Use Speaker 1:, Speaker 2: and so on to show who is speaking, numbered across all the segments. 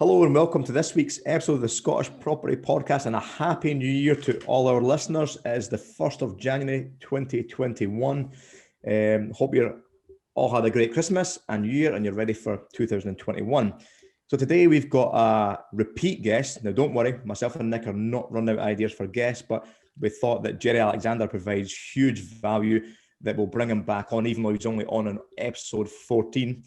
Speaker 1: Hello and welcome to this week's episode of the Scottish Property Podcast, and a happy new year to all our listeners. It is the 1st of January 2021. Hope you all had a great Christmas and New Year and you're ready for 2021. So today we've got a repeat guest. Now don't worry, myself and Nick are not running out of ideas for guests, but we thought that Jerry Alexander provides huge value that will bring him back on, even though he's only on episode 14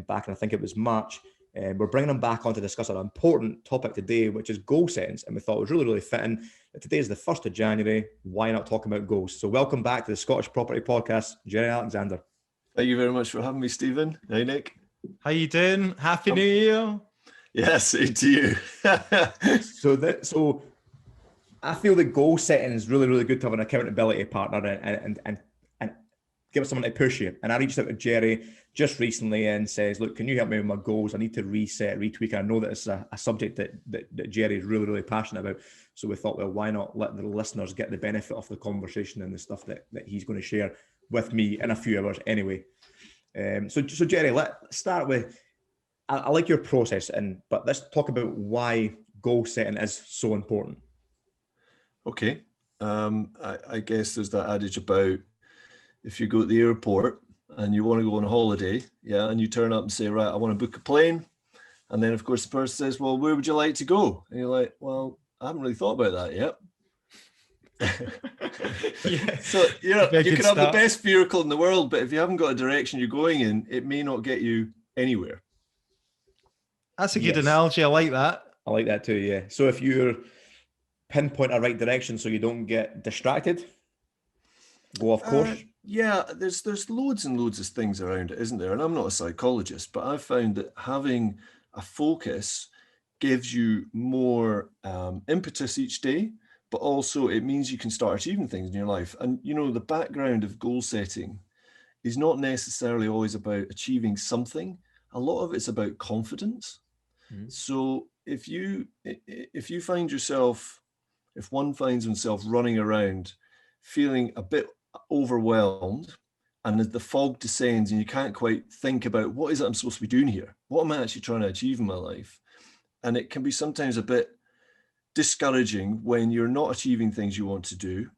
Speaker 1: back in, I think it was March. We're bringing him back on to discuss an important topic today, which is goal settings. And we thought it was really fitting that today is the 1st of January. Why not talk about goals? So welcome back to the Scottish Property Podcast, Jerry Alexander.
Speaker 2: Thank you very much for having me, Stephen. Hey, Nick.
Speaker 3: How you doing? Happy New Year.
Speaker 2: Yes, same to you.
Speaker 1: So I feel that goal setting is really good to have an accountability partner and give us someone to push you. And I reached out to Jerry just recently and says, look, can you help me with my goals? I need to reset, retweak. I know that it's a subject that Jerry is really passionate about. So we thought, well, why not let the listeners get the benefit of the conversation and the stuff that he's going to share with me in a few hours anyway. So Jerry, let's start with, I like your process, but let's talk about why goal setting is so important.
Speaker 2: Okay. I guess there's that adage about if you go to the airport and you want to go on a holiday, and you turn up and say, right, I want to book a plane. And then, of course, the person says, well, where would you like to go? And you're like, well, I haven't really thought about that yet. So, you can have the best vehicle in the world, but if you haven't got a direction you're going in, it may not get you anywhere.
Speaker 3: That's a good analogy. I like that.
Speaker 1: I like that too, yeah. So if you're pinpoint a right direction so you don't get distracted, go off course.
Speaker 2: There's loads and loads of things around it, isn't there? And I'm not a psychologist, but I've found that having a focus gives you more impetus each day, but also it means you can start achieving things in your life. And, the background of goal setting is not necessarily always about achieving something. A lot of it's about confidence. Mm-hmm. So if one finds oneself running around feeling a bit overwhelmed, and as the fog descends and you can't quite think about what is it I'm supposed to be doing here? What am I actually trying to achieve in my life? And it can be sometimes a bit discouraging when you're not achieving things you want to do.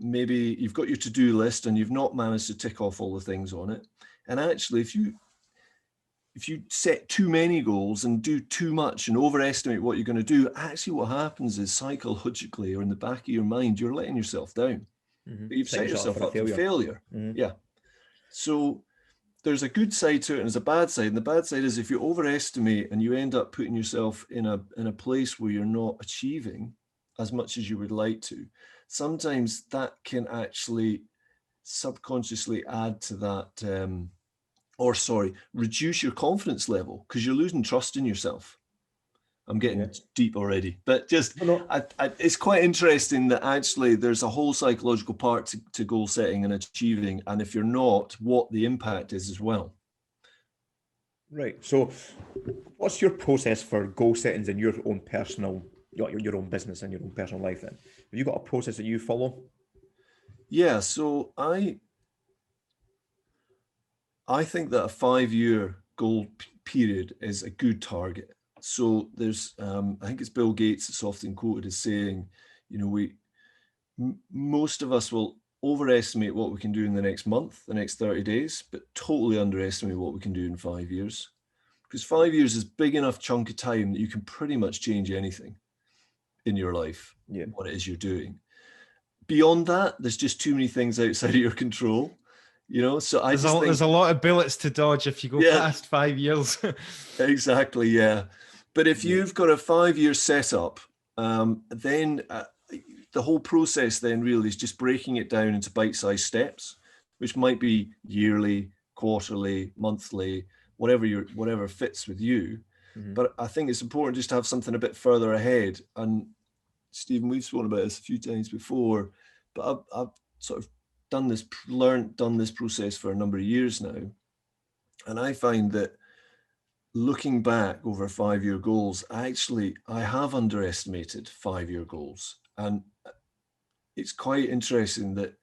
Speaker 2: Maybe you've got your to-do list and you've not managed to tick off all the things on it. And actually, if you set too many goals and do too much and overestimate what you're going to do, actually what happens is psychologically or in the back of your mind, you're letting yourself down. Mm-hmm. But you've set yourself up for failure. Mm-hmm. Yeah. So there's a good side to it and there's a bad side. And the bad side is if you overestimate and you end up putting yourself in a place where you're not achieving as much as you would like to, sometimes that can actually subconsciously add to that reduce your confidence level because you're losing trust in yourself. I'm getting deep already, but it's quite interesting that actually there's a whole psychological part to goal setting and achieving. And if you're not, what the impact is as well.
Speaker 1: Right. So what's your process for goal settings in your own personal, your own business and your own personal life then? Have you got a process that you follow?
Speaker 2: Yeah. So I think that a 5-year goal period is a good target. So there's, I think it's Bill Gates that's often quoted as saying, most of us will overestimate what we can do in the next month, the next 30 days, but totally underestimate what we can do in 5 years. Because 5 years is big enough chunk of time that you can pretty much change anything in your life, what it is you're doing. Beyond that, there's just too many things outside of your control. So
Speaker 3: there's a lot of bullets to dodge if you go past 5 years.
Speaker 2: Exactly, yeah. But if you've got a 5-year setup, then the whole process then really is just breaking it down into bite-sized steps, which might be yearly, quarterly, monthly, whatever fits with you. Mm-hmm. But I think it's important just to have something a bit further ahead. And Stephen, we've spoken about this a few times before, but I've sort of done this process for a number of years now. And I find that looking back over 5-year goals, I have underestimated 5-year goals. And it's quite interesting that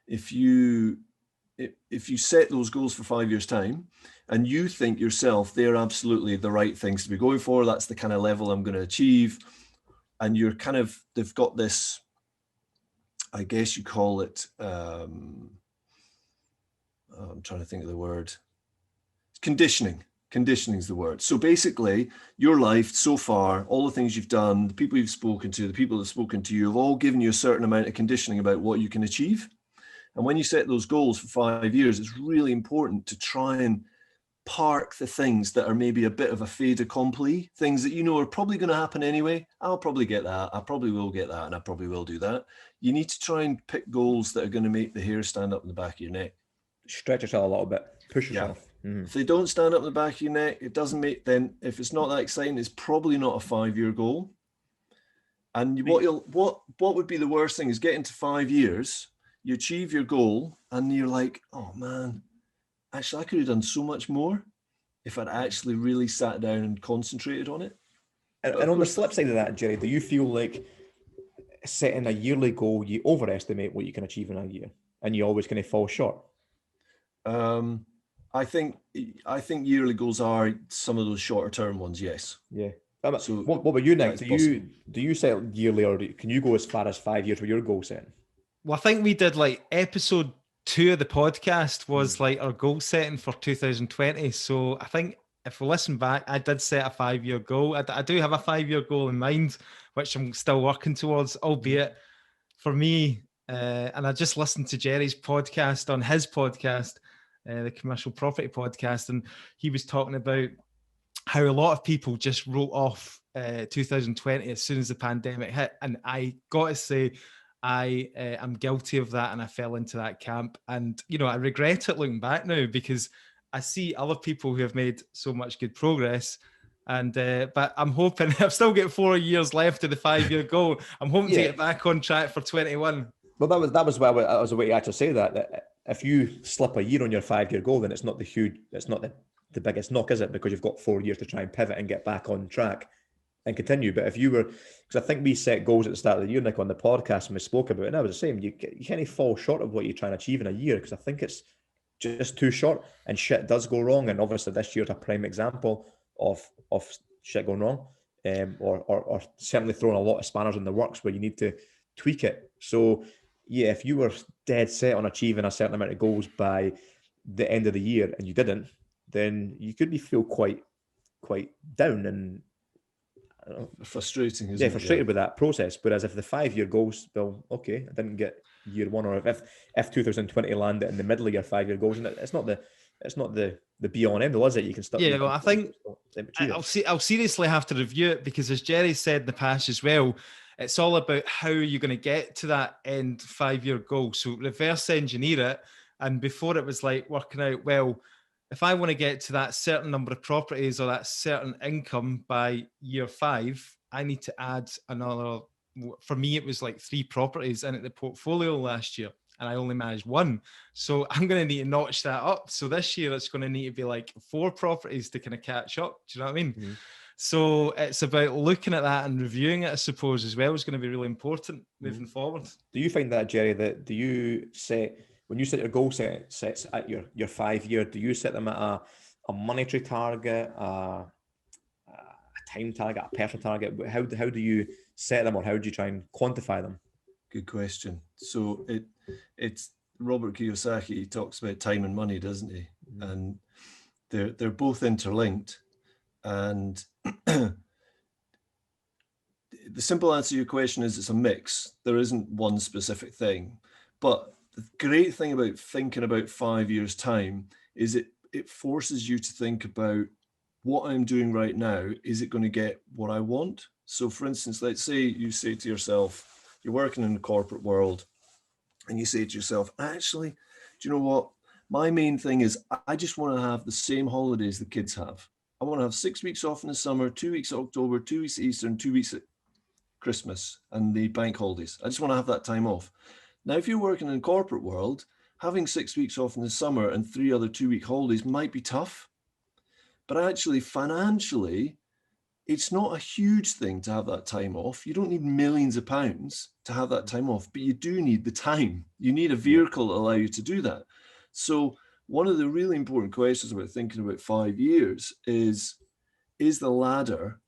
Speaker 2: if you if you set those goals for 5 years' time and you think yourself they're absolutely the right things to be going for, that's the kind of level I'm going to achieve, and you're kind of, they've got this, I guess you call it, I'm trying to think of the word, conditioning. Conditioning is the word. So basically, your life so far, all the things you've done, the people you've spoken to, the people that have spoken to you, have all given you a certain amount of conditioning about what you can achieve. And when you set those goals for 5 years, it's really important to try and park the things that are maybe a bit of a fait accompli, things that you know are probably going to happen anyway. I'll probably get that. I probably will get that. And I probably will do that. You need to try and pick goals that are going to make the hair stand up in the back of your neck.
Speaker 1: Stretch yourself a little bit. Push yourself.
Speaker 2: Yeah. If they don't stand up in the back of your neck, it doesn't make, then if it's not that exciting, it's probably not a 5-year goal. And what would be the worst thing is getting to 5 years, you achieve your goal and you're like, oh man, actually I could have done so much more if I'd actually really sat down and concentrated on it.
Speaker 1: And on the flip side of that, Jerry, do you feel like setting a yearly goal, you overestimate what you can achieve in a year and you always kind of fall short?
Speaker 2: I think yearly goals are some of those shorter term ones. Yes.
Speaker 1: Yeah. So what about you, Nick? Do you set yearly, or can you go as far as 5 years with your goal setting?
Speaker 3: Well, I think we did like episode 2 of the podcast was like our goal setting for 2020. So I think if we listen back, I did set a 5-year goal. I do have a 5-year goal in mind, which I'm still working towards, albeit for me. And I just listened to Jerry's podcast on his podcast, the Commercial Property Podcast, and he was talking about how a lot of people just wrote off 2020 as soon as the pandemic hit. And I got to say, I am guilty of that, and I fell into that camp. And, you know, I regret it looking back now because I see other people who have made so much good progress. And but I'm hoping I've still got 4 years left of the 5-year goal. I'm hoping to get back on track for 21.
Speaker 1: Well, that was a way to actually say that if you slip a year on your 5-year goal, then it's not the biggest knock, is it? Because you've got 4 years to try and pivot and get back on track and continue. But if you were, because I think we set goals at the start of the year, Nick, on the podcast, and we spoke about it, and I was the same. You kind of fall short of what you're trying to achieve in a year because I think it's just too short, and shit does go wrong. And obviously, this year's a prime example of shit going wrong, or certainly throwing a lot of spanners in the works where you need to tweak it. So yeah, if you were dead set on achieving a certain amount of goals by the end of the year and you didn't, then you could feel quite down and I don't know,
Speaker 2: frustrating. Isn't
Speaker 1: frustrated with that process. Whereas if the 5-year goals, well, okay, I didn't get year one, or if 2020 landed in the middle of your 5-year goals, and it's not the be on end all, is it? You can start.
Speaker 3: Yeah, well, I think I'll seriously have to review it because, as Jerry said in the past as well, it's all about how you're going to get to that end 5-year goal. So reverse engineer it. And before it was like working out, well, if I want to get to that certain number of properties or that certain income by year 5, I need to add another, for me, it was like 3 properties in the portfolio last year. And I only managed 1. So I'm going to need to notch that up. So this year it's going to need to be like 4 properties to kind of catch up. Do you know what I mean? Mm-hmm. So it's about looking at that and reviewing it, I suppose, as well, is going to be really important moving forward. Do
Speaker 1: you find that, Jerry, do you set, when you set your goal sets at your 5-year, do you set them at a monetary target, a time target, a personal target? How do you set them, or how do you try and quantify them?
Speaker 2: Good question. So it's Robert Kiyosaki talks about time and money, doesn't he? Mm-hmm. And they're both interlinked. And the simple answer to your question is it's a mix. There isn't one specific thing. But the great thing about thinking about 5 years' time is it forces you to think about what I'm doing right now. Is it going to get what I want? So for instance, let's say you say to yourself, you're working in the corporate world, and you say to yourself, actually, do you know what? My main thing is I just want to have the same holidays the kids have. I want to have 6 weeks off in the summer, 2 weeks at October, 2 weeks at Easter, and 2 weeks at Christmas and the bank holidays. I just want to have that time off. Now, if you're working in the corporate world, having 6 weeks off in the summer and 3 other 2-week holidays might be tough. But actually, financially, it's not a huge thing to have that time off. You don't need millions of pounds to have that time off, but you do need the time. You need a vehicle to allow you to do that. So one of the really important questions about thinking about 5 years is the ladder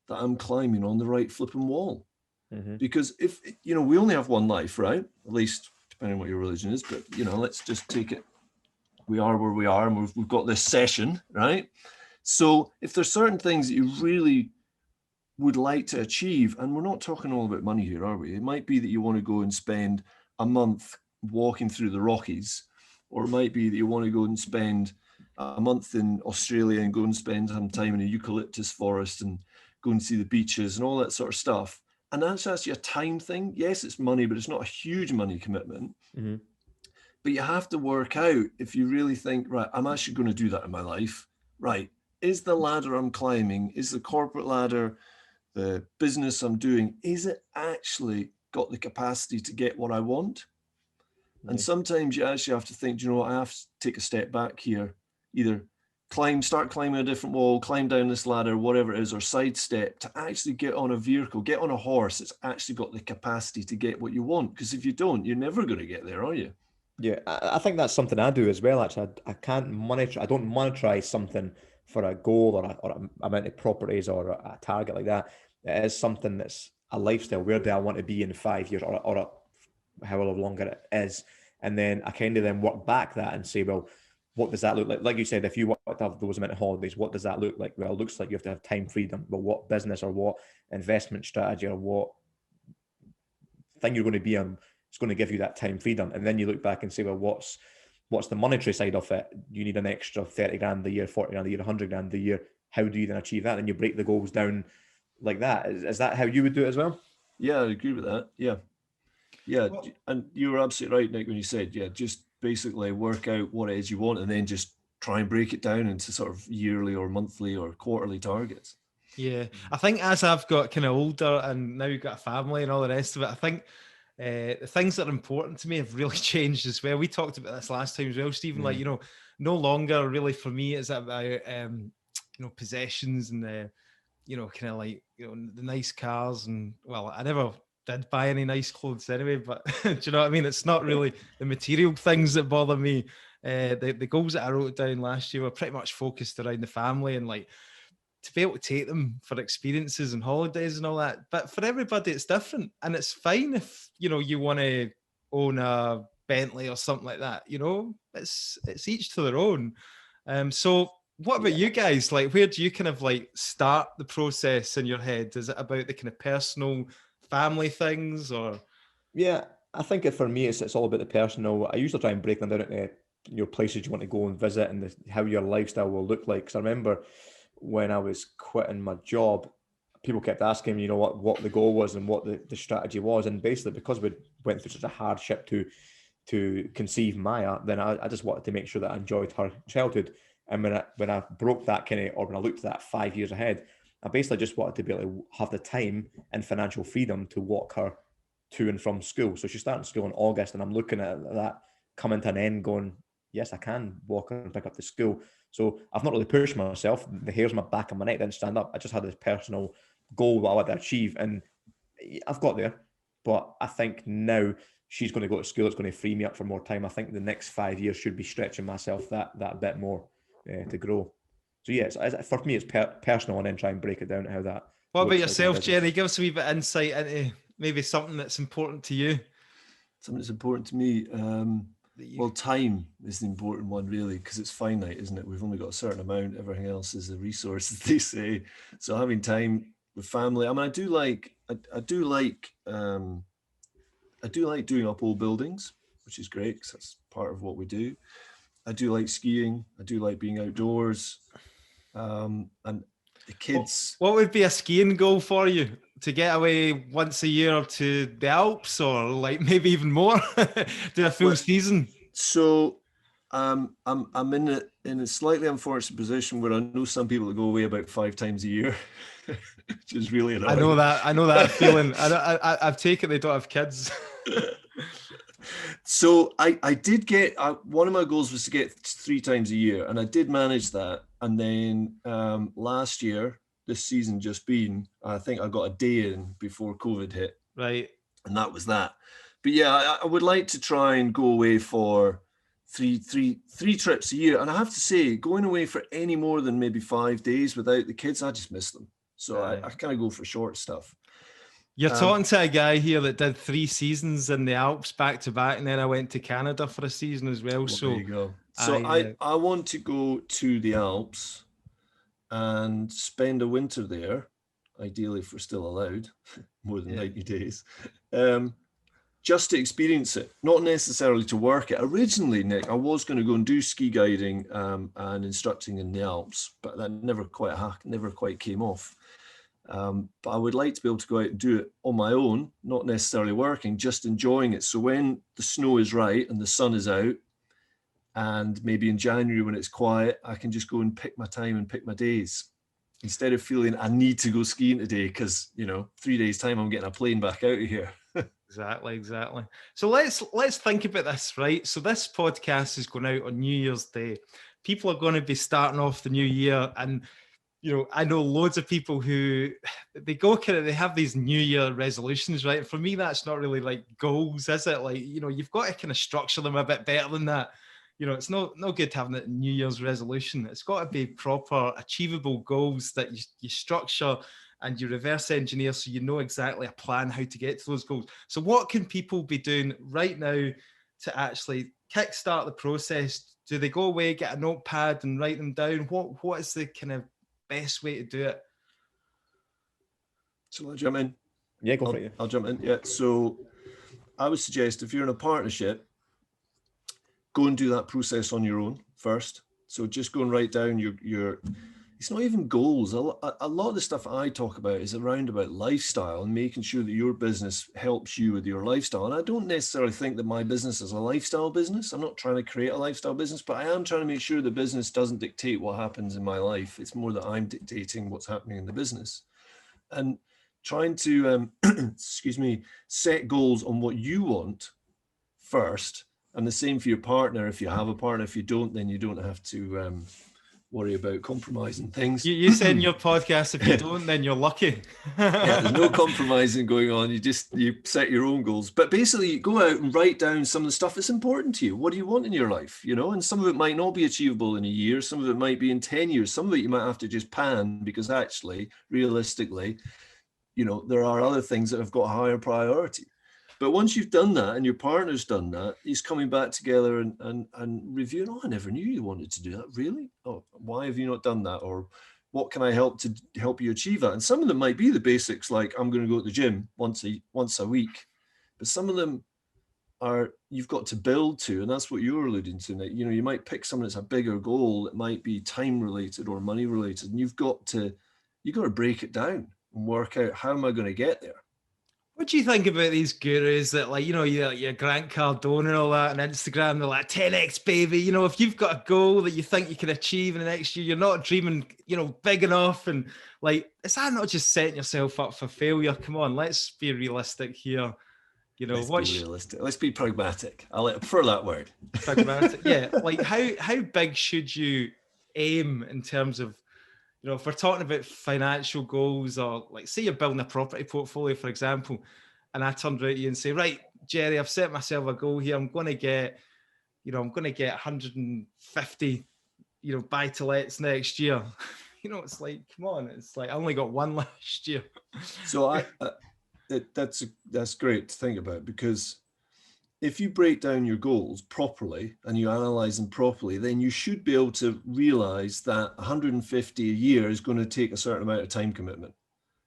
Speaker 2: that I'm climbing on the right flipping wall?
Speaker 1: Mm-hmm.
Speaker 2: Because if, we only have one life, right? At least depending on what your religion is, but, let's just take it. We are where we are, and we've got this session, right? So if there's certain things that you really would like to achieve, and we're not talking all about money here, are we? It might be that you want to go and spend a month walking through the Rockies, or it might be that you want to go and spend a month in Australia and go and spend some time in a eucalyptus forest and go and see the beaches and all that sort of stuff. And that's actually a time thing. Yes, it's money, but it's not a huge money commitment.
Speaker 1: Mm-hmm.
Speaker 2: But you have to work out, if you really think, right, I'm actually going to do that in my life, right? Is the ladder I'm climbing, is the corporate ladder, the business I'm doing, is it actually got the capacity to get what I want? And sometimes you actually have to think, do you know what, I have to take a step back here, either start climbing a different wall, climb down this ladder, whatever it is, or sidestep to actually get on a vehicle, get on a horse that's actually got the capacity to get what you want. Because if you don't, you're never going to get there, are you?
Speaker 1: Yeah, I think that's something I do as well. Actually, I can't monitor. I don't monetize something for a goal or a amount of properties or a target like that. It is something that's a lifestyle. Where do I want to be in 5 years or however longer it is? And then I kind of then work back that and say, well, what does that look like? Like you said, if you want to have those amount of holidays, what does that look like? Well, it looks like you have to have time freedom. But what business or what investment strategy or what thing you're going to be on is going to give you that time freedom? And then you look back and say, well, what's the monetary side of it? You need an extra 30 grand a year, 40 grand a year, 100 grand a year. How do you then achieve that? And you break the goals down like that. Is that how you would do it as well?
Speaker 2: Yeah, I agree with that. Yeah. Well, and you were absolutely right, Nick, when you said, just basically work out what it is you want and then just try and break it down into sort of yearly or monthly or quarterly targets.
Speaker 3: Yeah, I think as I've got kind of older and now you've got a family and all the rest of it, I think the things that are important to me have really changed as well. We talked about this last time as well, Stephen. Like, no longer really for me is it about possessions and kind of like the nice cars and I never did buy any nice clothes anyway. But do you know what I mean? It's not really the material things that bother me. The goals that I wrote down last year were pretty much focused around the family and like to be able to take them for experiences and holidays and all that. But for everybody, it's different. And it's fine if, you want to own a Bentley or something like that, it's each to their own. So what about you guys? Like, where do you kind of like start the process in your head? Is it about the kind of personal family things or?
Speaker 1: Yeah, I think for me, it's all about the personal. I usually try and break them down into your places you want to go and visit and how your lifestyle will look like. Because I remember when I was quitting my job, people kept asking me, what the goal was and what the strategy was. And basically, because we went through such a hardship to conceive Maya, then I just wanted to make sure that I enjoyed her childhood. And when I broke that when I looked at that 5 years ahead, I basically just wanted to be able to have the time and financial freedom to walk her to and from school. So she's starting school in August, and I'm looking at that coming to an end going, yes, I can walk her and pick up to school. So I've not really pushed myself. The hairs on my back and my neck didn't stand up. I just had this personal goal that I wanted to achieve, and I've got there. But I think now she's going to go to school. It's going to free me up for more time. I think the next 5 years should be stretching myself that bit more to grow. So yes, for me, it's personal, and then try and break it down to how that.
Speaker 3: What about yourself, Jerry? Give us a wee bit of insight into maybe something that's important to you.
Speaker 2: Something that's important to me. Well, time is the important one, really, because it's finite, isn't it? We've only got a certain amount. Everything else is a resource, as they say. So having time with family. I mean, I do like doing up old buildings, which is great because that's part of what we do. I do like skiing. I do like being outdoors. And the kids.
Speaker 3: What would be a skiing goal for you? To get away once a year to the Alps, or like maybe even more? Do a full season?
Speaker 2: So I'm in a slightly unfortunate position where I know some people that go away about 5 times a year, which is really annoying.
Speaker 3: I know that feeling. I've taken they don't have kids.
Speaker 2: So I did get one of my goals was to get 3 times a year, and I did manage that. And then last year, this season just been, I think I got a day in before COVID hit.
Speaker 3: Right.
Speaker 2: And that was that. But yeah, I would like to try and go away for three trips a year. And I have to say, going away for any more than maybe 5 days without the kids, I just miss them. So I kind of go for short stuff.
Speaker 3: You're talking to a guy here that did 3 seasons in the Alps back to back, and then I went to Canada for a season as well. So
Speaker 2: there you go. So I want to go to the Alps and spend a winter there, ideally if we're still allowed, more than 90 days, just to experience it, not necessarily to work it. Originally, Nick, I was going to go and do ski guiding and instructing in the Alps, but that never quite came off. But I would like to be able to go out and do it on my own, not necessarily working, just enjoying it. So when the snow is right and the sun is out, and maybe in January when it's quiet, I can just go and pick my time and pick my days, instead of feeling I need to go skiing today because, 3 days time I'm getting a plane back out of here.
Speaker 3: Exactly. So let's think about this, right? So this podcast is going out on New Year's Day. People are going to be starting off the new year, and I know loads of people who they have these New Year resolutions, right? For me, that's not really like goals, is it? Like, you've got to kind of structure them a bit better than that. It's no good having a New Year's resolution. It's got to be proper, achievable goals that you structure and you reverse engineer so you know exactly a plan how to get to those goals. So what can people be doing right now to actually kickstart the process? Do they go away, get a notepad and write them down? What is the kind of best way to do it?
Speaker 2: So I'll jump in.
Speaker 1: Yeah, go for it.
Speaker 2: I'll jump in. Yeah. So I would suggest if you're in a partnership, go and do that process on your own first. So just go and write down your it's not even goals. A lot of the stuff I talk about is around about lifestyle and making sure that your business helps you with your lifestyle. And I don't necessarily think that my business is a lifestyle business. I'm not trying to create a lifestyle business, but I am trying to make sure the business doesn't dictate what happens in my life. It's more that I'm dictating what's happening in the business. And trying to, set goals on what you want first. And the same for your partner. If you have a partner, if you don't, then you don't have to worry about compromising things.
Speaker 3: You said in your podcast, if you don't, then you're lucky.
Speaker 2: There's no compromising going on. You set your own goals. But basically, you go out and write down some of the stuff that's important to you. What do you want in your life? And some of it might not be achievable in a year. Some of it might be in 10 years. Some of it you might have to just pan because actually, realistically, there are other things that have got a higher priority. But once you've done that and your partner's done that, he's coming back together and reviewing, I never knew you wanted to do that. Really? Oh, why have you not done that? Or what can I help you achieve that? And some of them might be the basics, like I'm going to go to the gym once a week. But some of them are you've got to build to, and that's what you're alluding to, Nick. You might pick something that's a bigger goal. It might be time related or money related. And you've got to break it down and work out, how am I going to get there?
Speaker 3: What do you think about these gurus that, like, your Grant Cardone and all that on Instagram? They're like 10x baby. If you've got a goal that you think you can achieve in the next year, you're not dreaming, big enough. And like, is that not just setting yourself up for failure? Come on, let's be realistic here.
Speaker 2: Let's be realistic. Let's be pragmatic. I prefer that word.
Speaker 3: Pragmatic, yeah. Like, how big should you aim in terms of, if we're talking about financial goals, or like, say you're building a property portfolio, for example, and I turned around to you and say, right, Jerry, I've set myself a goal here. I'm going to get 150, buy-to-lets next year. It's like, come on, it's like I only got one last year.
Speaker 2: So that's great to think about, because if you break down your goals properly and you analyze them properly, then you should be able to realize that 150 a year is going to take a certain amount of time commitment,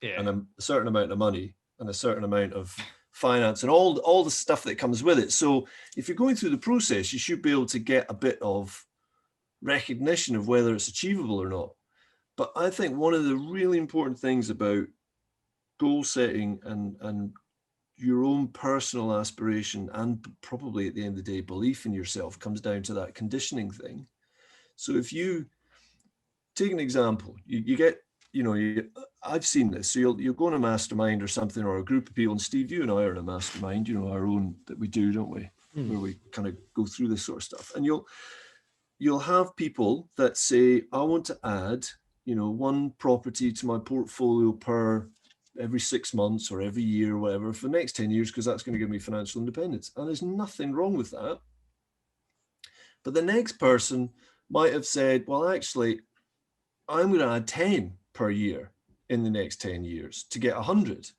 Speaker 2: and a certain amount of money and a certain amount of finance and all the stuff that comes with it. So if you're going through the process, you should be able to get a bit of recognition of whether it's achievable or not. But I think one of the really important things about goal setting and your own personal aspiration, and probably at the end of the day, belief in yourself, comes down to that conditioning thing. So if you take an example, you get, I've seen this. So you'll go on a mastermind or something, or a group of people, and Steve, you and I are in a mastermind, our own that we do, don't we? Where we kind of go through this sort of stuff. And you'll have people that say, I want to add, one property to my portfolio every 6 months or every year or whatever for the next 10 years, because that's going to give me financial independence. And there's nothing wrong with that. But the next person might have said, well, actually, I'm going to add 10 per year in the next 10 years to get 100.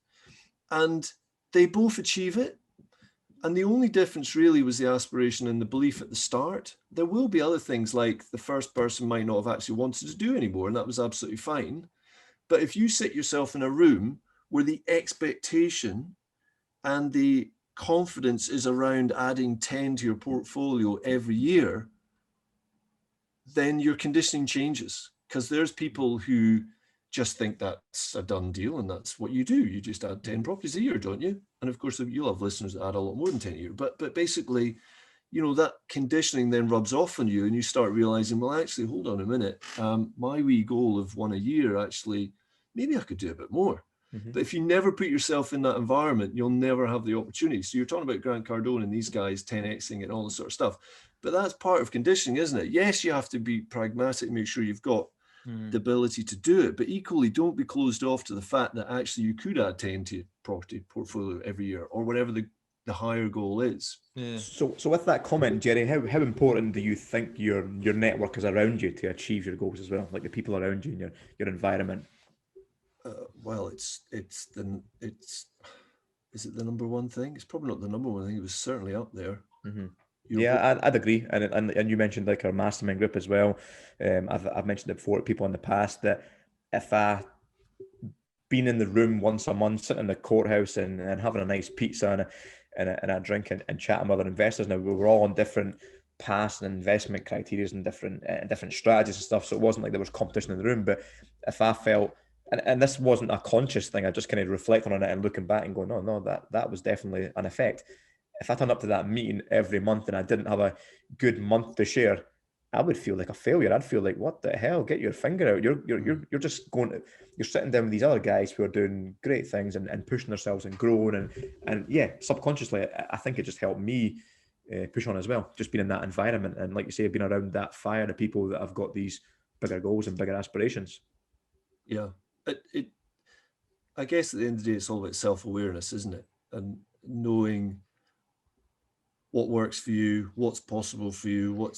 Speaker 2: And they both achieve it. And the only difference really was the aspiration and the belief at the start. There will be other things, like the first person might not have actually wanted to do anymore, and that was absolutely fine. But if you sit yourself in a room where the expectation and the confidence is around adding 10 to your portfolio every year, then your conditioning changes, because there's people who just think that's a done deal and that's what you do. You just add 10 properties a year, don't you? And of course, you'll have listeners that add a lot more than 10 a year. But basically, you know, that conditioning then rubs off on you and you start realizing, well, actually, hold on a minute. My wee goal of one a year, actually, maybe I could do a bit more. Mm-hmm. But if you never put yourself in that environment, you'll never have the opportunity. So you're talking about Grant Cardone and these guys 10xing and all this sort of stuff. But that's part of conditioning, isn't it? Yes, you have to be pragmatic, make sure you've got the ability to do it, but equally don't be closed off to the fact that actually you could add 10 to your property portfolio every year, or whatever the higher goal is.
Speaker 1: Yeah. So with that comment, Jerry, how important do you think your network is around you to achieve your goals as well, like the people around you and your environment?
Speaker 2: Well, is it the number one thing? It's probably not the number one thing. It was certainly up there.
Speaker 1: Mm-hmm. Yeah, I'd agree, and you mentioned like our mastermind group as well. I've mentioned it before to people in the past that if I been in the room once a month, sitting in the courthouse and having a nice pizza and a drink and chatting with other investors. Now we were all on different paths and investment criteria and different strategies and stuff, so it wasn't like there was competition in the room. But if I felt, and this wasn't a conscious thing, I just kind of reflecting on it and looking back and going, no, that was definitely an effect. If I turned up to that meeting every month and I didn't have a good month to share, I would feel like a failure. I'd feel like, what the hell? Get your finger out. You're just you're sitting down with these other guys who are doing great things and pushing themselves and growing and yeah, subconsciously, I think it just helped me push on as well. Just being in that environment and, like you say, being around that fire, the people that have got these bigger goals and bigger aspirations.
Speaker 2: Yeah, I guess at the end of the day, it's all about self-awareness, isn't it? And knowing what works for you, what's possible for you, what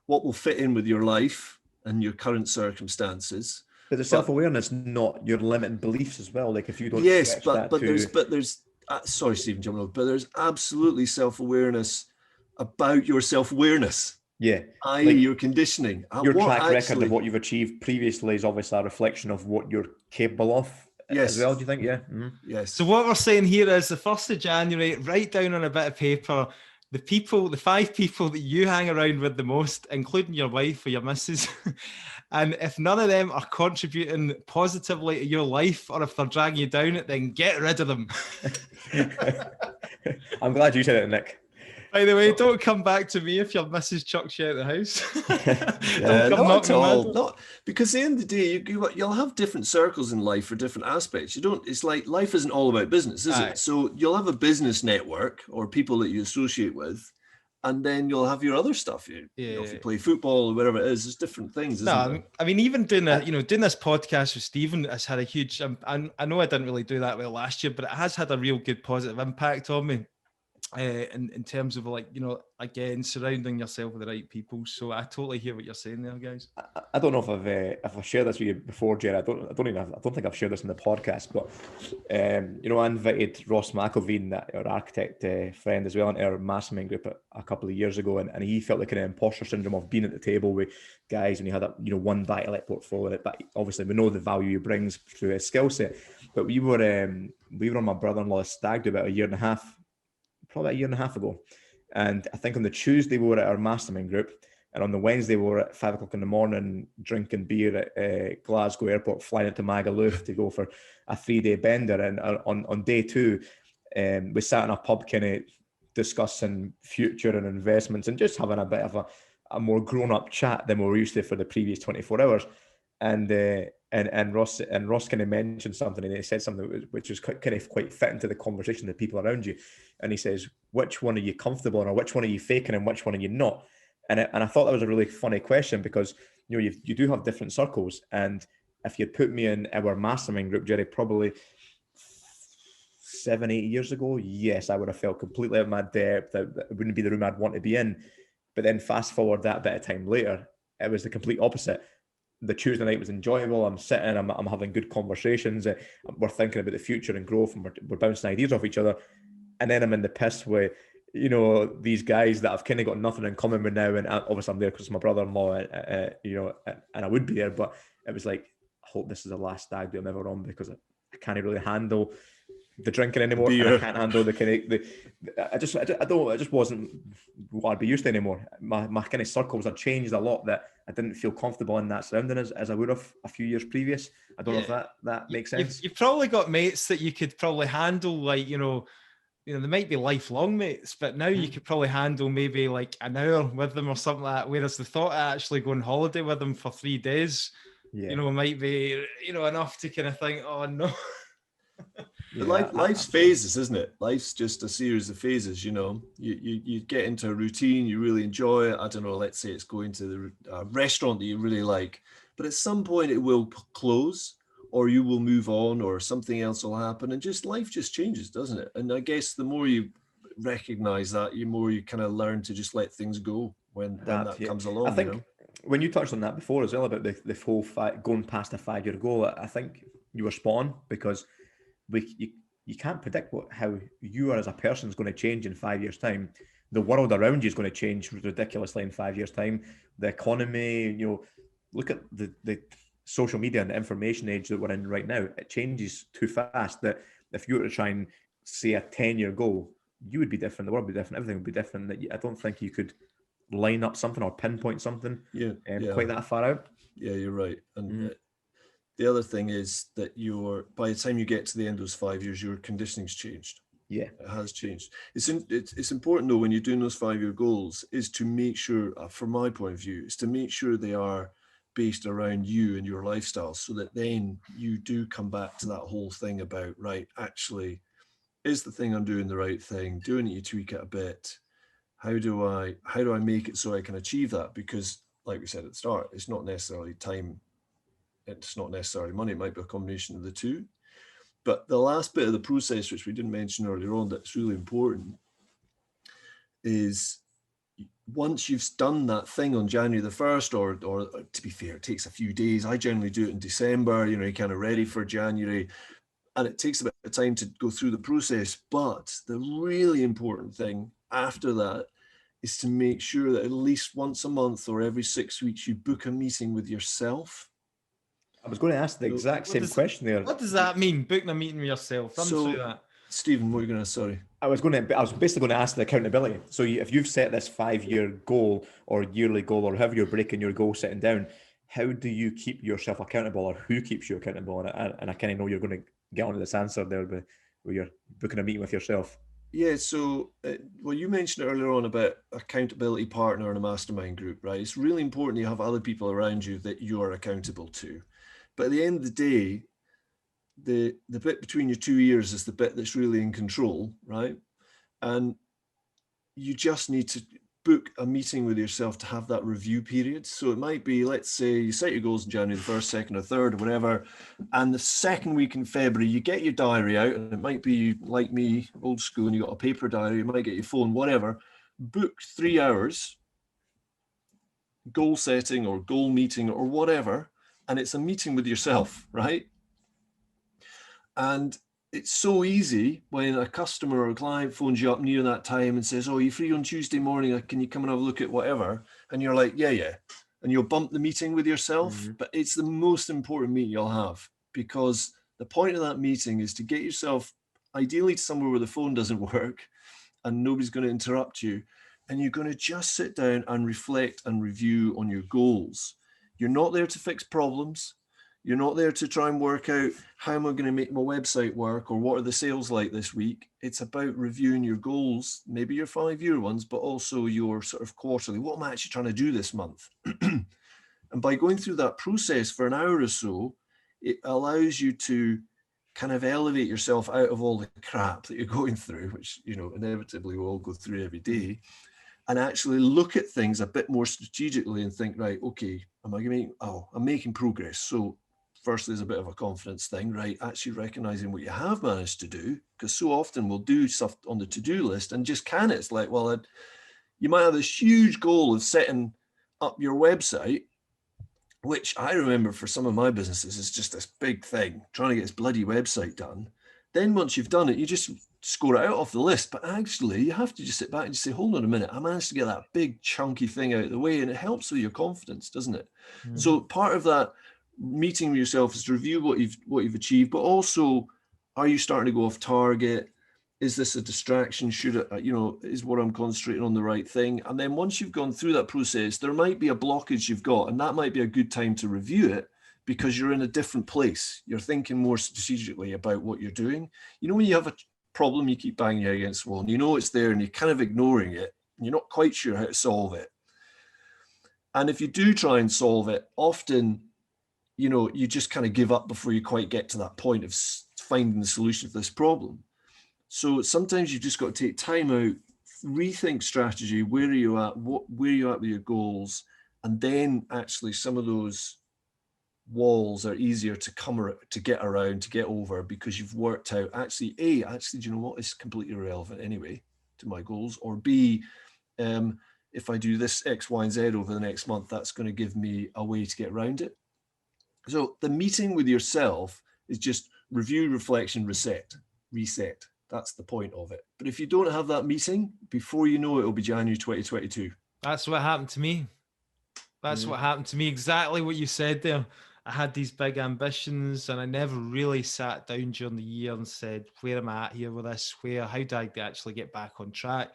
Speaker 2: will fit in with your life and your current circumstances.
Speaker 1: But the self-awareness, not your limiting beliefs as well. Like if you don't.
Speaker 2: Yes, but there's sorry, Stephen, jumping over, but there's absolutely self-awareness about your self-awareness.
Speaker 1: Yeah,
Speaker 2: i.e. like your conditioning.
Speaker 1: Your track record of what you've achieved previously is obviously a reflection of what you're capable of.
Speaker 2: Yes.
Speaker 1: As well, do you think? Yeah. Mm-hmm.
Speaker 2: Yes.
Speaker 3: So what we're saying here is the 1st of January, write down on a bit of paper the 5 people that you hang around with the most, including your wife or your missus. And if none of them are contributing positively to your life, or if they're dragging you down, then get rid of them.
Speaker 1: I'm glad you said it, Nick.
Speaker 3: By the way, don't come back to me if your missus chucks you out of the house.
Speaker 2: Not at all. Not because at the end of the day, you'll have different circles in life for different aspects. It's like life isn't all about business, is it? So you'll have a business network or people that you associate with, and then you'll have your other stuff. If you play football or whatever it is, there's different things. Isn't
Speaker 3: I mean, even doing this podcast with Stephen has had a huge. I know I didn't really do that well last year, but it has had a real good positive impact on me. In terms of again, surrounding yourself with the right people. So I totally hear what you're saying there, guys.
Speaker 1: I don't know if I've shared this with you before, Jerry. I don't think I've shared this in the podcast, but I invited Ross McElveen, our architect friend as well, into our mastermind group a couple of years ago, and he felt like an imposter syndrome of being at the table with guys when he had a one buy-to-let portfolio. But obviously, we know the value he brings through his skill set. But we were on my brother-in-law's stag do about probably a year and a half ago, and I think on the Tuesday we were at our mastermind group, and on the Wednesday we were at 5 o'clock in the morning drinking beer at Glasgow Airport, flying into Magaluf to go for a 3-day bender. And on day 2 we sat in a pub kind of discussing future and investments and just having a bit of a more grown-up chat than we were used to for the previous 24 hours. And Ross kind of mentioned something, and he said something which was quite fit into the conversation, the people around you. And he says, which one are you comfortable in, or which one are you faking, and which one are you not? And I thought that was a really funny question, because you do have different circles. And if you put me in our mastermind group, Jerry, probably 7-8 years ago, yes, I would have felt completely out of my depth. It wouldn't be the room I'd want to be in. But then fast forward that bit of time later, it was the complete opposite. The Tuesday night was enjoyable. I'm sitting, I'm having good conversations. We're thinking about the future and growth, and we're bouncing ideas off each other. And then I'm in the piss with, you know, these guys that I've kind of got nothing in common with now. And obviously I'm there because it's my brother-in-law, you know, and I would be there. But it was like, I hope this is the last stag do I'm ever on, because I can't really handle the drinking anymore, and I can't handle the kind of I just wasn't what I'd be used to anymore. My kind of circles had changed a lot, that I didn't feel comfortable in that surrounding as I would have a few years previous. I don't know if that makes sense.
Speaker 3: You've probably got mates that you could probably handle, like, you know, they might be lifelong mates, but now you could probably handle maybe like an hour with them or something like that. Whereas the thought of actually going on holiday with them for 3 days, you know, might be, you know, enough to kind of think, oh no.
Speaker 2: Life's phases, isn't it? Life's just a series of phases, you know. You get into a routine, you really enjoy it. I don't know, let's say it's going to the restaurant that you really like, but at some point it will close, or you will move on, or something else will happen, and just life just changes, doesn't it? And I guess the more you recognize that, the more you kind of learn to just let things go when that comes along.
Speaker 1: I think,
Speaker 2: you know?
Speaker 1: When you touched on that before as well about the whole going past a 5-year goal, I think you were spot on, because you can't predict how you are as a person is going to change in 5 years' time. The world around you is going to change ridiculously in 5 years' time. The economy, you know, look at the social media and the information age that we're in right now. It changes too fast that if you were to try and say a 10-year goal, you would be different. The world would be different. Everything would be different. I don't think you could line up something or pinpoint something quite that far out.
Speaker 2: Yeah, you're right. And the other thing is that by the time you get to the end of those 5 years, your conditioning's changed.
Speaker 1: Yeah,
Speaker 2: it has changed. It's important though, when you're doing those 5-year goals, is to make sure, from my point of view, is to make sure they are based around you and your lifestyle, so that then you do come back to that whole thing about, right, actually, is the thing I'm doing the right thing? Do I need to tweak it a bit? How do I make it so I can achieve that? Because like we said at the start, it's not necessarily time, it's not necessarily money, it might be a combination of the two. But the last bit of the process, which we didn't mention earlier on, that's really important, is once you've done that thing on January the 1st, or to be fair, it takes a few days. I generally do it in December, you know, you're kind of ready for January, and it takes a bit of time to go through the process. But the really important thing after that is to make sure that at least once a month or every 6 weeks, you book a meeting with yourself.
Speaker 1: I was going to ask the exact same question there.
Speaker 3: What does that mean, booking a meeting with yourself? Run through that.
Speaker 2: Stephen, what are you going to, sorry?
Speaker 1: I was basically going to ask the accountability. So if you've set this 5-year goal or yearly goal, or however you're breaking your goal setting down, how do you keep yourself accountable, or who keeps you accountable? And I kind of know you're going to get onto this answer there, but where you're booking a meeting with yourself.
Speaker 2: Yeah, so well, you mentioned earlier on about accountability partner in a mastermind group, right? It's really important you have other people around you that you are accountable to. But at the end of the day, the bit between your 2 ears is the bit that's really in control, right? And you just need to book a meeting with yourself to have that review period. So it might be, let's say you set your goals in January the 1st, 2nd or 3rd or whatever, and the second week in February, you get your diary out, and it might be like me, old school, and you got a paper diary, you might get your phone, whatever, book 3 hours, goal setting or goal meeting or whatever, and it's a meeting with yourself, right? And it's so easy when a customer or a client phones you up near that time and says, oh, you're free on Tuesday morning, can you come and have a look at whatever? And you're like, yeah. And you'll bump the meeting with yourself. But it's the most important meeting you'll have, because the point of that meeting is to get yourself ideally to somewhere where the phone doesn't work and nobody's going to interrupt you. And you're going to just sit down and reflect and review on your goals. You're not there to fix problems. You're not there to try and work out how am I going to make my website work, or what are the sales like this week. It's about reviewing your goals, maybe your 5-year ones, but also your sort of quarterly. What am I actually trying to do this month? And by going through that process for an hour or so, it allows you to kind of elevate yourself out of all the crap that you're going through, which, you know, inevitably we'll all go through every day, and actually look at things a bit more strategically and think, right, okay, I'm making progress. So firstly is a bit of a confidence thing, right? Actually recognizing what you have managed to do, because so often we'll do stuff on the to-do list and just can it. It's like, well, you might have this huge goal of setting up your website, which I remember for some of my businesses is just this big thing, trying to get this bloody website done. Then once you've done it, you just score it out off the list. But actually, you have to just sit back and just say, hold on a minute, I managed to get that big chunky thing out of the way. And it helps with your confidence, doesn't it? Mm-hmm. So part of that meeting with yourself is to review what you've achieved, but also, are you starting to go off target? Is this a distraction? Should it, is what I'm concentrating on the right thing? And then once you've gone through that process, there might be a blockage you've got, and that might be a good time to review it because you're in a different place. You're thinking more strategically about what you're doing. When you have a problem, you keep banging your head against the wall, and it's there and you're kind of ignoring it. And you're not quite sure how to solve it. And if you do try and solve it, often, you just kind of give up before you quite get to that point of finding the solution to this problem. So sometimes you've just got to take time out, rethink strategy. Where are you at? Where are you at with your goals? And then actually some of those walls are easier to get around, to get over, because you've worked out actually, do you know what? It's completely irrelevant anyway to my goals. Or B, if I do this X, Y, and Z over the next month, that's going to give me a way to get around it. So the meeting with yourself is just review, reflection, reset. That's the point of it. But if you don't have that meeting, before you know it, it'll be January 2022.
Speaker 3: That's what happened to me. What happened to me. Exactly what you said there. I had these big ambitions and I never really sat down during the year and said, where am I at here with this? How do I actually get back on track?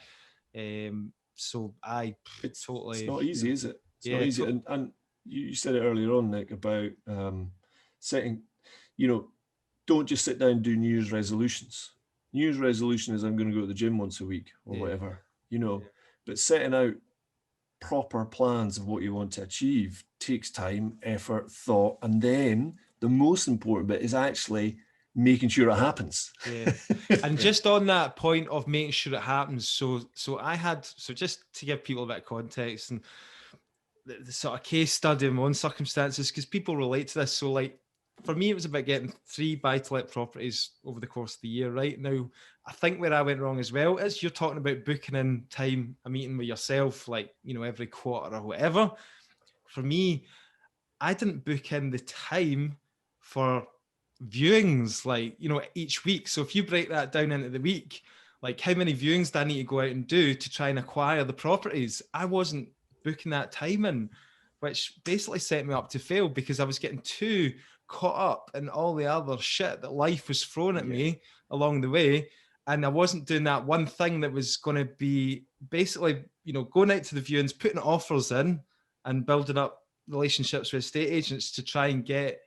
Speaker 3: It's
Speaker 2: not easy, is it? It's not easy. And you said it earlier on, Nick, about setting, don't just sit down and do New Year's resolutions. New Year's resolution is I'm going to go to the gym once a week or whatever, but setting out proper plans of what you want to achieve takes time, effort, thought, and then the most important bit is actually making sure it happens.
Speaker 3: Yeah. And just on that point of making sure it happens, so just to give people a bit of context and the sort of case study in my own circumstances, because people relate to this. So like for me, it was about getting 3 buy-to-let properties over the course of the year. Right now, I think where I went wrong as well is you're talking about booking in time, a meeting with yourself, like, every quarter or whatever. For me, I didn't book in the time for viewings, like, each week. So if you break that down into the week, like how many viewings do I need to go out and do to try and acquire the properties? I wasn't booking that time in, which basically set me up to fail because I was getting too caught up in all the other shit that life was throwing at me along the way. And I wasn't doing that one thing that was going to be basically, going out to the viewings, putting offers in and building up relationships with estate agents to try and get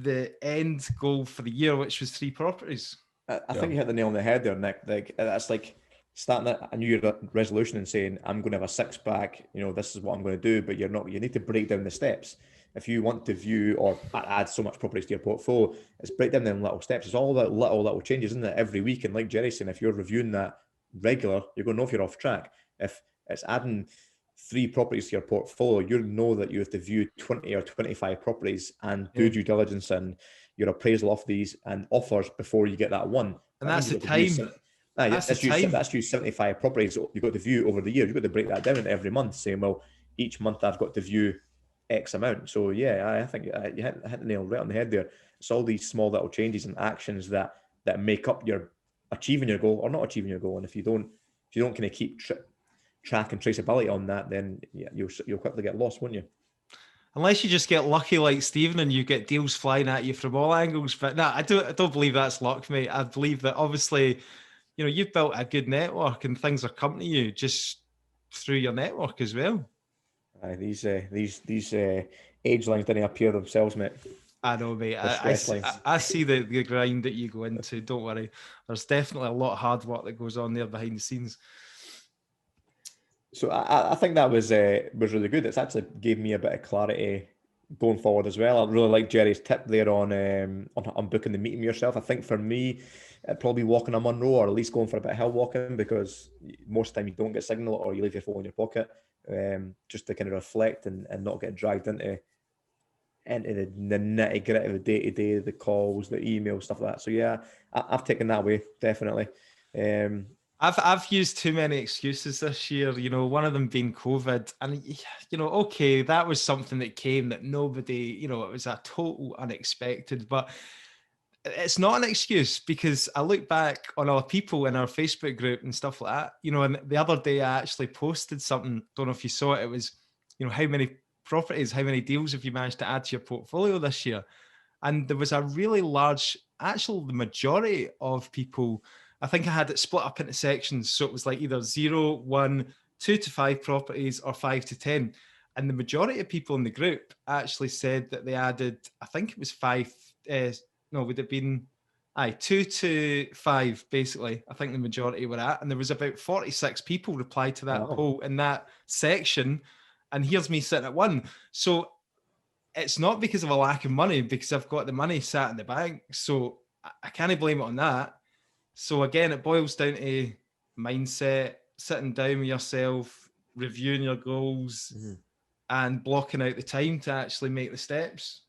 Speaker 3: the end goal for the year, which was 3 properties.
Speaker 1: I think you hit the nail on the head there, Nick. Like, that's like starting a New Year resolution and saying, I'm going to have a 6-pack, this is what I'm going to do, but you need to break down the steps. If you want to view or add so much properties to your portfolio, it's break down them little steps. It's all about little changes, isn't it, every week? And like Jerry's saying, if you're reviewing that regular, you're going to know if you're off track. If it's adding 3 properties to your portfolio, you know that you have to view 20 or 25 properties and do due diligence and your appraisal of these and offers before you get that one.
Speaker 3: And that's the time.
Speaker 1: That's you 75 properties you've got to view over the year. You've got to break that down into every month, saying, well, each month I've got to view X amount. So I think you hit the nail right on the head there. It's all these small little changes and actions that make up your achieving your goal or not achieving your goal. And if you don't kind of keep track and traceability on that, then you'll quickly get lost, won't you?
Speaker 3: Unless you just get lucky like Stephen and you get deals flying at you from all angles. But no, I don't believe that's luck, mate. I believe that obviously, you've built a good network and things are coming to you just through your network as well.
Speaker 1: These age lines didn't appear themselves, mate.
Speaker 3: I know, mate. I see the grind that you go into. Don't worry. There's definitely a lot of hard work that goes on there behind the scenes.
Speaker 1: So I think that was really good. It's actually gave me a bit of clarity going forward as well. I really like Jerry's tip there on booking the meeting with yourself. I think for me, it'd probably be walking on Monroe or at least going for a bit of hill walking, because most of the time you don't get signal or you leave your phone in your pocket, just to kind of reflect and not get dragged into into the nitty gritty of the day to day, the calls, the emails, stuff like that. So yeah, I've taken that away, definitely.
Speaker 3: I've used too many excuses this year, you know, one of them being COVID. And, you know, okay, that was something that came that nobody, you know, it was a total unexpected, but it's not an excuse, because I look back on all the people in our Facebook group and stuff like that, you know, and the other day I actually posted something, don't know if you saw it, it was, you know, how many properties, how many deals have you managed to add to your portfolio this year? And there was a really large, actually, the majority of people, I think I had it split up into sections. So it was like either 0, 1, 2 to 5 properties or 5 to 10. And the majority of people in the group actually said that they added, I think it was 5, no, would it have been, 2 to 5, basically. I think the majority were at. And there was about 46 people replied to that poll in that section. And here's me sitting at 1. So it's not because of a lack of money, because I've got the money sat in the bank. So I can't blame it on that. So again, it boils down to mindset, sitting down with yourself, reviewing your goals, and blocking out the time to actually make the steps.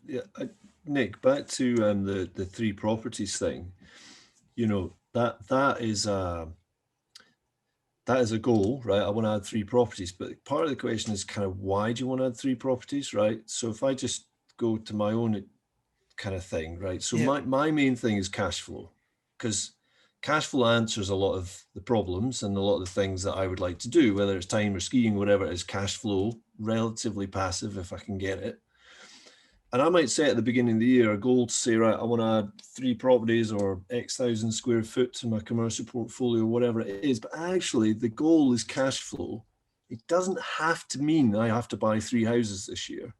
Speaker 2: Yeah, Nick, back to the 3 properties thing. You know, that is a goal, right? I want to add 3 properties, but part of the question is kind of, why do you want to add 3 properties, right? So if I just go to my own kind of thing, right? So my main thing is cash flow, because cash flow answers a lot of the problems and a lot of the things that I would like to do, whether it's time or skiing, whatever it is. Cash flow, relatively passive if I can get it. And I might say at the beginning of the year a goal to say, right, I want to add 3 properties or X thousand square foot to my commercial portfolio, whatever it is. But actually, the goal is cash flow. It doesn't have to mean I have to buy 3 houses this year.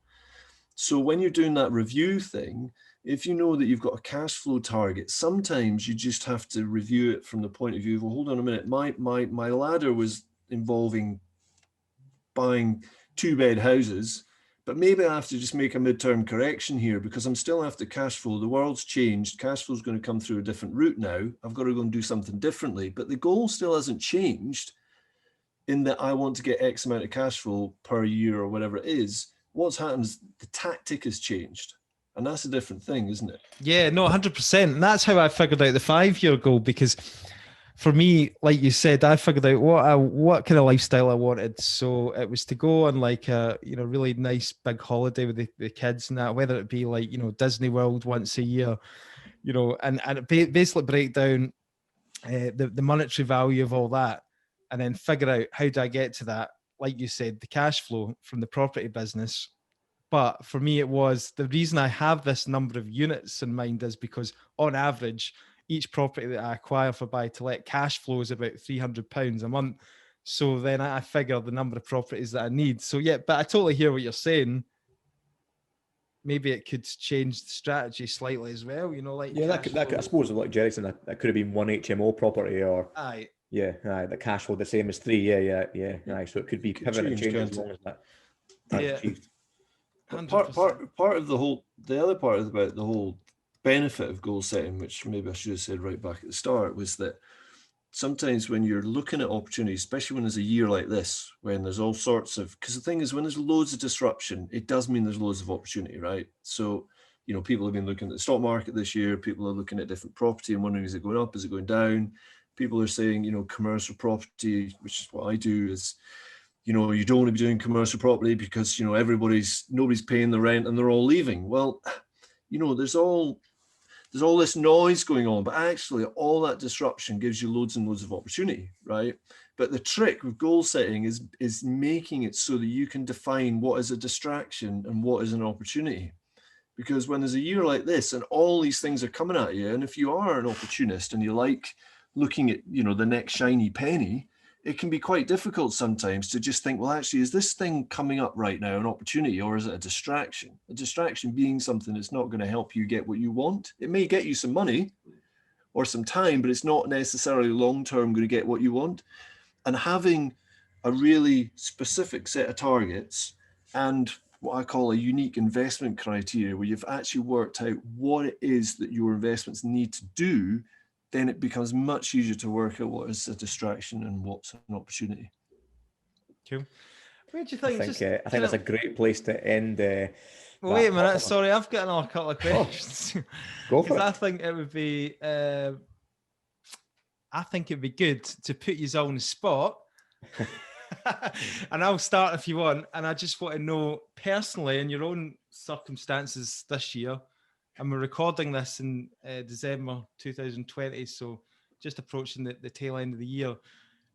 Speaker 2: So when you're doing that review thing, if you know that you've got a cash flow target, sometimes you just have to review it from the point of view of, well, hold on a minute, my ladder was involving buying 2-bed houses, but maybe I have to just make a midterm correction here, because I'm still after cash flow. The world's changed. Cash flow is going to come through a different route now. I've got to go and do something differently. But the goal still hasn't changed, in that I want to get X amount of cash flow per year or whatever it is. What's happened is the tactic has changed. And that's a different thing, isn't it?
Speaker 3: Yeah, no, 100%. And that's how I figured out the 5-year goal, because for me, like you said, I figured out what kind of lifestyle I wanted. So it was to go on like a, you know, really nice big holiday with the kids and that, whether it be like, you know, Disney World once a year, you know, and basically break down the monetary value of all that, and then figure out how do I get to that, like you said, the cash flow from the property business. But for me, it was the reason I have this number of units in mind is because on average, each property that I acquire for buy to let cash flow is about £300 a month. So then I figure the number of properties that I need. So yeah, but I totally hear what you're saying. Maybe it could change the strategy slightly as well, you know, like
Speaker 1: that could, I suppose, like Jerry said, that could have been 1 HMO property, or the cash flow the same as 3. Yeah. So it could be pivot and change as long as that's achieved.
Speaker 2: Part of the other part about the whole benefit of goal setting, which maybe I should have said right back at the start, was that sometimes when you're looking at opportunities, especially when there's a year like this, when there's all sorts of, because the thing is, when there's loads of disruption, it does mean there's loads of opportunity, right? So, you know, people have been looking at the stock market this year, people are looking at different property and wondering, is it going up, is it going down? People are saying, you know, commercial property, which is what I do, is, you know, you don't want to be doing commercial property because, you know, nobody's paying the rent and they're all leaving. Well, you know, there's all this noise going on, but actually all that disruption gives you loads and loads of opportunity, right? But the trick with goal setting is making it so that you can define what is a distraction and what is an opportunity. Because when there's a year like this and all these things are coming at you, and if you are an opportunist and you like looking at, you know, the next shiny penny, it can be quite difficult sometimes to just think, well, actually, is this thing coming up right now an opportunity, or is it a distraction? A distraction being something that's not going to help you get what you want. It may get you some money or some time, but it's not necessarily long-term going to get what you want. And having a really specific set of targets and what I call a unique investment criteria, where you've actually worked out what it is that your investments need to do, then it becomes much easier to work out what is a distraction and what's an opportunity.
Speaker 3: Cool. What do you think?
Speaker 1: I think that's a great place to end
Speaker 3: Wait a minute,
Speaker 1: popular.
Speaker 3: sorry, I've got another couple of questions.
Speaker 1: Go for
Speaker 3: Because I
Speaker 1: it.
Speaker 3: think it would be, I think it'd be good to put you on the spot. And I'll start if you want. And I just want to know personally, in your own circumstances this year, and we're recording this in December 2020, so just approaching the tail end of the year.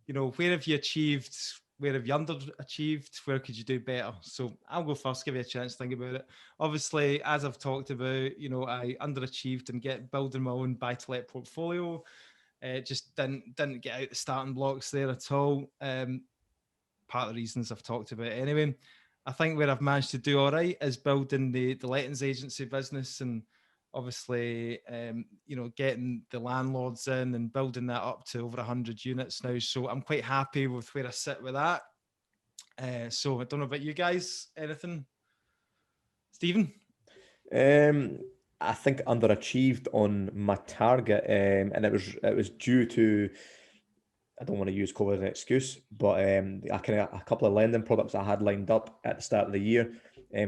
Speaker 3: You know, where have you achieved? Where have you underachieved? Where could you do better? So I'll go first, give you a chance to think about it. Obviously, as I've talked about, you know, I underachieved and building my own buy-to-let portfolio. Just didn't get out the starting blocks there at all. Part of the reasons I've talked about anyway. I think where I've managed to do all right is building the lettings agency business, and obviously, you know, getting the landlords in and building that up to over 100 units now. So I'm quite happy with where I sit with that. So I don't know about you guys. Anything, Stephen?
Speaker 1: I think underachieved on my target, and it was due to, I don't want to use COVID as an excuse, but a couple of lending products I had lined up at the start of the year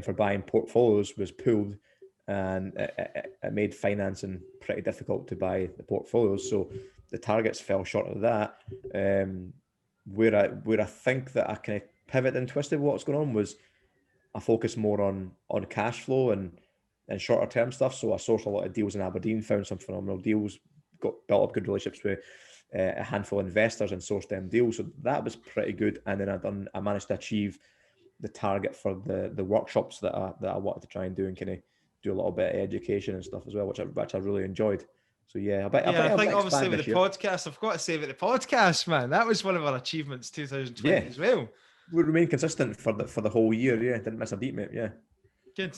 Speaker 1: for buying portfolios was pulled, and it made financing pretty difficult to buy the portfolios. So the targets fell short of that. Where I think that I kind of pivoted and twisted what's going on was I focus more on cash flow and shorter term stuff. So I sourced a lot of deals in Aberdeen, found some phenomenal deals, built up good relationships with a handful of investors and sourced them deals. So that was pretty good. And then I managed to achieve the target for the workshops that I wanted to try and do, and kind of do a little bit of education and stuff as well, which I really enjoyed. So yeah,
Speaker 3: I think obviously with the podcast, I've got to say about the podcast, man, that was one of our achievements 2020 as well.
Speaker 1: We remained consistent for the whole year. Yeah, didn't miss a beat, mate. Yeah,
Speaker 3: good.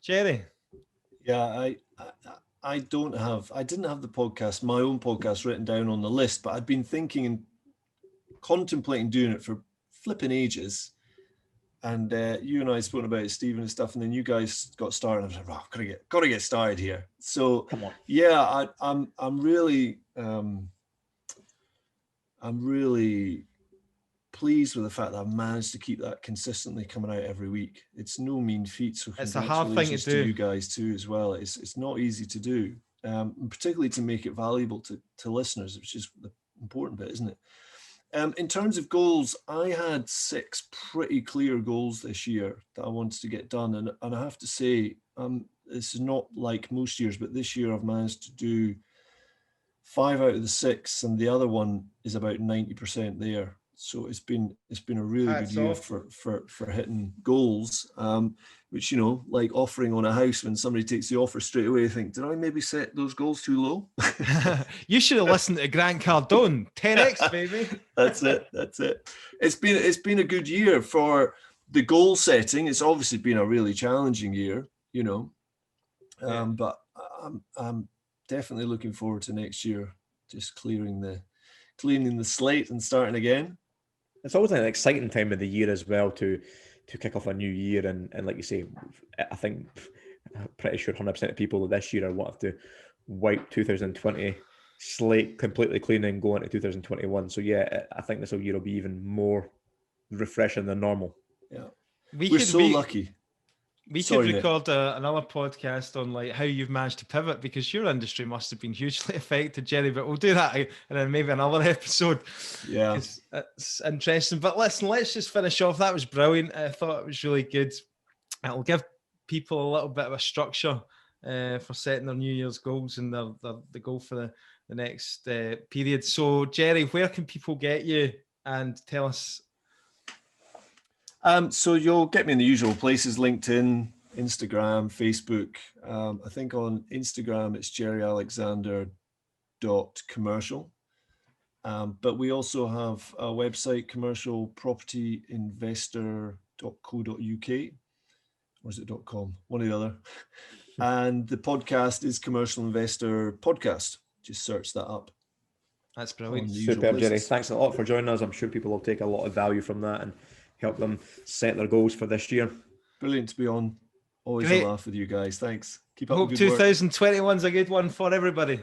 Speaker 3: Jerry?
Speaker 2: Yeah, I didn't have my own podcast written down on the list, but I'd been thinking and contemplating doing it for flipping ages. And you and I spoke about it, Stephen, and stuff, and then you guys got started. And I was like, "Oh, gotta get started here." So,
Speaker 1: come on.
Speaker 2: Yeah, I'm really pleased with the fact that I've managed to keep that consistently coming out every week. It's no mean feat. So
Speaker 3: it's a hard thing to do.
Speaker 2: You guys too, as well. It's not easy to do, particularly to make it valuable to listeners, which is the important bit, isn't it? In terms of goals, I had 6 pretty clear goals this year that I wanted to get done. And I have to say, this is not like most years, but this year I've managed to do 5 out of the 6, and the other one is about 90% there. So it's been a really good year for hitting goals, which, you know, like offering on a house, when somebody takes the offer straight away, I think, did I maybe set those goals too low?
Speaker 3: You should have listened to Grant Cardone. 10x, baby.
Speaker 2: That's it. It's been a good year for the goal setting. It's obviously been a really challenging year, you know, but I'm definitely looking forward to next year, just cleaning the slate and starting again.
Speaker 1: It's always an exciting time of the year as well to kick off a new year, and like you say, I think I'm pretty sure 100% of people this year are wanting to wipe 2020 slate completely clean and go into 2021. So yeah, I think this whole year will be even more refreshing than normal.
Speaker 2: Yeah, we're so lucky.
Speaker 3: We could record another podcast on like how you've managed to pivot, because your industry must have been hugely affected, Jerry, but we'll do that and then maybe another episode.
Speaker 2: Yeah.
Speaker 3: It's interesting. But listen, let's just finish off. That was brilliant. I thought it was really good. It'll give people a little bit of a structure for setting their New Year's goals and the goal for the next period. So, Jerry, where can people get you, and tell us?
Speaker 2: So you'll get me in the usual places: LinkedIn, Instagram, Facebook. I think on Instagram it's jerryalexander.commercial. But we also have a website, commercialpropertyinvestor.co.uk, or is it .com? One or the other. And the podcast is Commercial Investor Podcast. Just search that up.
Speaker 3: That's brilliant.
Speaker 1: Superb, Jerry. Thanks a lot for joining us. I'm sure people will take a lot of value from that and help them set their goals for this year.
Speaker 2: Brilliant to be on. Always a laugh with you guys. Thanks. Keep up
Speaker 3: the good work. Hope 2021's a good one for everybody.